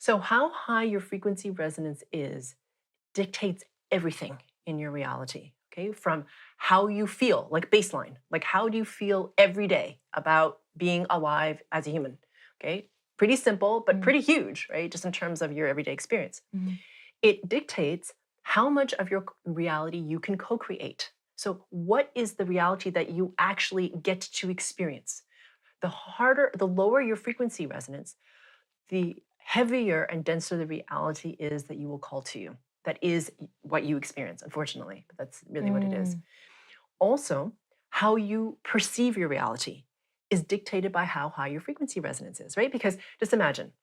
So how high your frequency resonance is dictates everything in your reality, okay? From how you feel, like baseline, like how do you feel every day about being alive as a human, okay? Pretty simple, but Mm, pretty huge, right? Just in terms of your everyday experience. mhm, It dictates how much of your reality you can co-create. So what is the reality that you actually get to experience? The harder, the lower your frequency resonance, the heavier and denser the reality is that you will call to you. That is what you experience, unfortunately, but that's really what it is. mm. Also, how you perceive your reality is dictated by how high your frequency resonance is, right? Because just imagine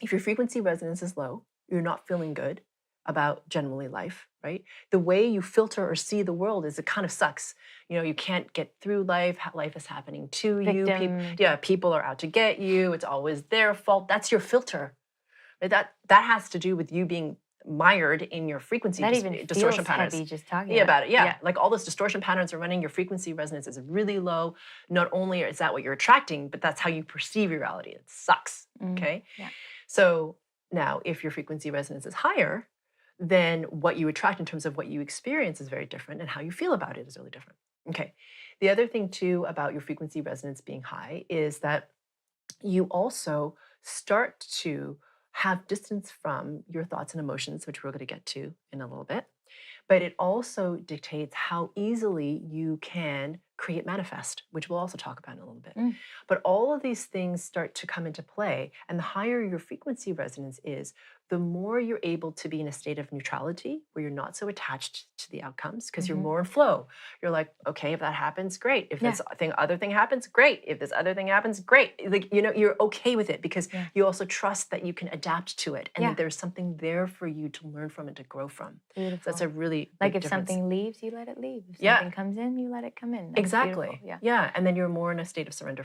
if your frequency resonance is low, you're not feeling good about generally life, right? The way you filter or see the world is it kind of sucks. You know, you can't get through life. Life is happening to you. People, Victim, yeah, people are out to get you. It's always their fault. That's your filter. Right? That has to do with you being mired in your frequency that even distortion feels patterns. heavy just talking Yeah, about about it. it. Yeah, Yeah. like all those distortion patterns are running. Your frequency resonance is really low. Not only is that what you're attracting, but that's how you perceive your reality. It sucks. Mm, Okay. yeah. So now, if your frequency resonance is higher, then what you attract in terms of what you experience is very different, and how you feel about it is really different. Okay. The other thing, too, about your frequency resonance being high is that you also start to have distance from your thoughts and emotions, which we're going to get to in a little bit. But it also dictates how easily you can create manifest, which we'll also talk about in a little bit. Mm, But all of these things start to come into play, and the higher your frequency resonance is, the more you're able to be in a state of neutrality where you're not so attached to the outcomes because you're mhm. more in flow. You're like, okay, if that happens, great. If Yeah. this other thing happens, great. If this other thing happens, great. Like, you know, you're okay with it because Yeah. you also trust that you can adapt to it and that Yeah. there's something there for you to learn from and to grow from. So that's Beautiful. a really Like big if difference. something leaves, you let it leave. If Yeah, something comes in, you let it come in. That's beautiful. exactly. Yeah. Yeah. And then you're more in a state of surrender.